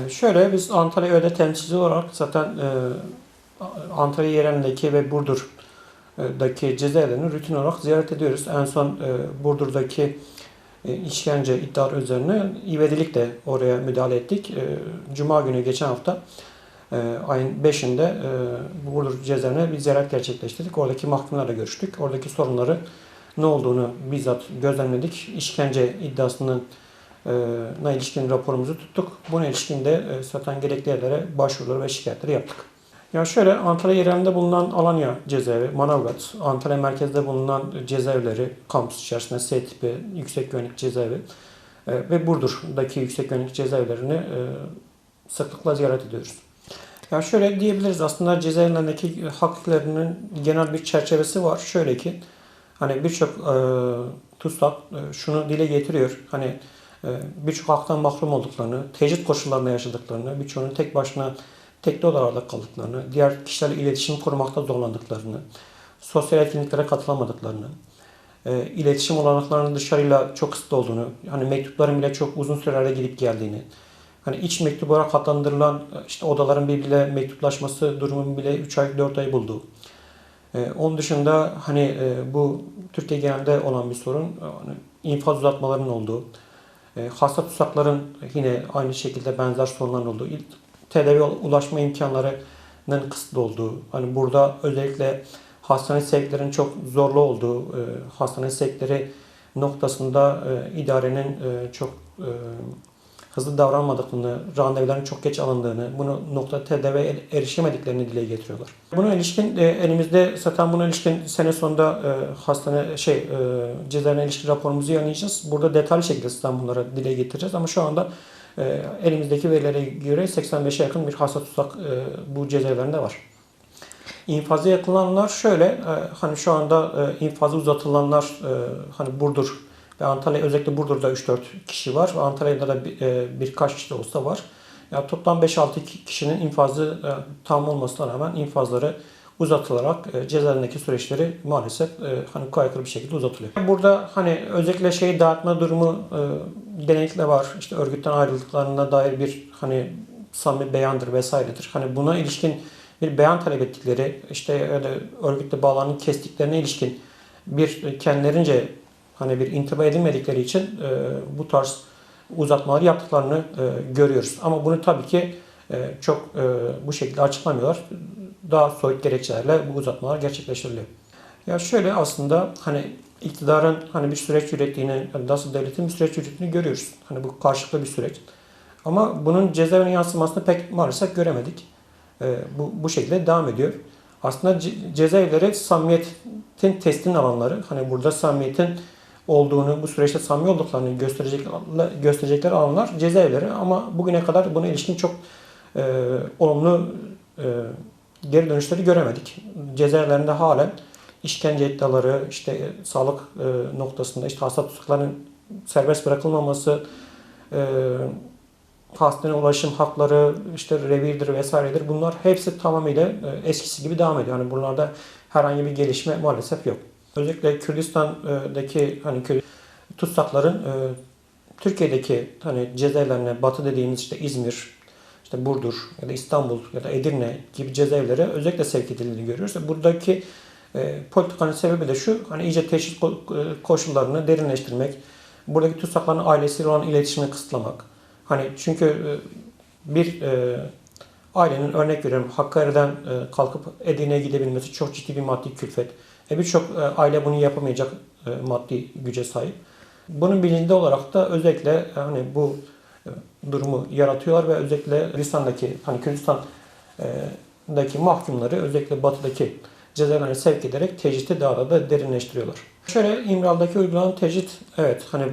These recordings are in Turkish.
Şöyle biz Antalya Öde temsilcisi olarak zaten Antalya yerelindeki ve Burdur'daki cezaevlerini rutin olarak ziyaret ediyoruz. En son Burdur'daki işkence iddiaları üzerine ivedilikle oraya müdahale ettik. Cuma günü geçen hafta ayın 5'inde Burdur cezaevine bir ziyaret gerçekleştirdik. Oradaki mahkumlarla görüştük. Oradaki sorunları ne olduğunu bizzat gözlemledik. İşkence iddiasının ilişkin raporumuzu tuttuk. Buna ilişkin de zaten gerekli yerlere başvuruları ve şikayetleri yaptık. Ya şöyle Antalya yerelinde bulunan Alanya cezaevi, Manavgat, Antalya merkezde bulunan cezaevleri, kampüs içerisinde S tipi yüksek güvenlik cezaevi ve Burdur'daki yüksek güvenlik cezaevlerini sıklıkla ziyaret ediyoruz. Ya şöyle diyebiliriz aslında cezaevlerindeki haklarının genel bir çerçevesi var. Şöyle ki hani birçok TUSAK şunu dile getiriyor. Hani birçok haktan mahrum olduklarını, tecrit koşullarında yaşadıklarını, birçoğunun tek başına tekli odalarda kaldıklarını, diğer kişilerle iletişim kurmakta zorlandıklarını, sosyal etkinliklere katılamadıklarını, iletişim olanaklarının dışarıyla çok kısıtlı olduğunu, hani mektupların bile çok uzun sürelerde gidip geldiğini, hani iç mektup olarak adlandırılan işte odaların birbiriyle mektuplaşması durumunun bile 3 ay 4 ay bulduğu. Onun dışında hani bu Türkiye genelinde olan bir sorun, hani infaz uzatmalarının olduğu, hasta tutsakların yine aynı şekilde benzer sorunların olduğu, tedavi ulaşma imkanlarının kısıtlı olduğu, hani burada özellikle hastane sevklerinin çok zorlu olduğu, hastane sevkleri noktasında idarenin çok hızlı davranmadığını, randevuların çok geç alındığını, bunu nokta tedaviye erişemediklerini dile getiriyorlar. Buna ilişkin elimizde zaten buna ilişkin sene sonunda cezaevine ilişkin raporumuzu yayınlayacağız. Burada detaylı şekilde zaten bunları dile getireceğiz ama şu anda elimizdeki verilere göre 85'e yakın bir hasta tutsak bu cezaevlerinde var. İnfaza yakılanlar şöyle, hani şu anda infazı uzatılanlar hani Burdur ve Antalya, özellikle Burdur'da 3-4 kişi var. Antalya'da da birkaç kişi de olsa var. Ya toplam 5-6 kişinin infazı tam olmasına rağmen infazları uzatılarak cezaevindeki süreçleri maalesef hani kaygılı bir şekilde uzatılıyor. Burada hani özellikle dağıtma durumu genellikle var. İşte örgütten ayrıldıklarına dair bir hani samimi beyandır vesairedir. Hani buna ilişkin bir beyan talep ettikleri, işte öyle örgütle bağlarını kestiklerine ilişkin bir kendilerince hani bir intiba edilmedikleri için bu tarz uzatmaları yaptıklarını görüyoruz. Ama bunu tabii ki çok bu şekilde açıklamıyorlar. Daha soyut gerekçelerle bu uzatmalar gerçekleştiriliyor. Ya şöyle aslında hani iktidarın hani bir süreç ürettiğini, yani nasıl devletin bir süreç ürettiğini görüyoruz. Hani bu karşılıklı bir süreç. Ama bunun cezaevine yansımasını pek maalesef göremedik. Bu şekilde devam ediyor. Aslında cezaevleri samimiyetin testinin alanları. Hani burada samimiyetin olduğunu, bu süreçte samimi olduklarını gösterecekler alanlar cezaevleri. Ama bugüne kadar buna ilişkin çok olumlu geri dönüşleri göremedik. Cezaevlerinde halen işkence iddiaları, işte sağlık noktasında işte hasta tutukluların serbest bırakılmaması, hastane ulaşım hakları, işte revirdir vesairedir. Bunlar hepsi tamamıyla eskisi gibi devam ediyor. Yani bunlarda herhangi bir gelişme maalesef yok. Özellikle Kürdistan'daki hani tutsakların Türkiye'deki hani cezaevlerine, Batı dediğimiz işte İzmir, işte Burdur ya da İstanbul ya da Edirne gibi cezaevlere özellikle sevk edildiğini görüyoruz. Buradaki politikanın sebebi de şu, hani iyice teşhis koşullarını derinleştirmek, buradaki tutsakların ailesiyle olan iletişimini kısıtlamak. Hani çünkü bir ailenin, örnek veriyorum, Hakkari'den kalkıp Edirne'ye gidebilmesi çok ciddi bir maddi külfet. Birçok aile bunu yapamayacak maddi güce sahip. Bunun bilincinde olarak da özellikle hani bu durumu yaratıyorlar ve özellikle Kürdistan'daki mahkumları özellikle batıdaki cezaevlerine sevk ederek tecriti daha da derinleştiriyorlar. Şöyle İmralı'daki uygulanan tecrit, evet hani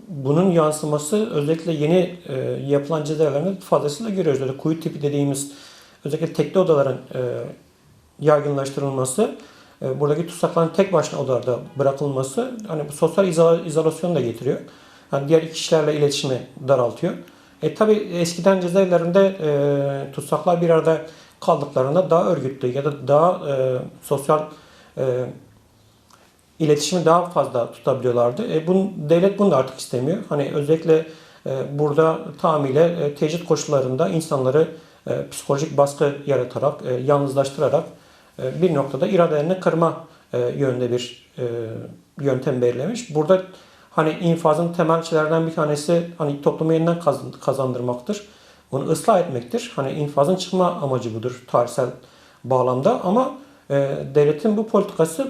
bunun yansıması özellikle yeni yapılan cezaevlerinde fazlasıyla görüyoruz. Öyle kuyu tipi dediğimiz özellikle tekli odaların yaygınlaştırılması, buradaki tutsakların tek başına odalarda bırakılması hani bu sosyal izolasyonu da getiriyor. Yani diğer kişilerle iletişimi daraltıyor. Tabi eskiden cezaevlerinde tutsaklar bir arada kaldıklarında daha örgütlü ya da daha sosyal iletişimi daha fazla tutabiliyorlardı. Devlet bunu da artık istemiyor. Hani özellikle burada tamamıyla tecrit koşullarında insanları psikolojik baskı yaratarak, yalnızlaştırarak bir noktada iradelerini kırma yönde bir yöntem belirlemiş. Burada hani infazın temel şeylerden bir tanesi hani toplumu yeniden kazandırmaktır. Bunu ıslah etmektir. Hani infazın çıkma amacı budur tarihsel bağlamda ama devletin bu politikası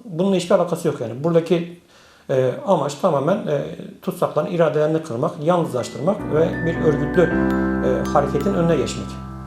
bununla hiçbir alakası yok yani. Buradaki amaç tamamen tutsakların iradelerini kırmak, yalnızlaştırmak ve bir örgütlü hareketin önüne geçmek.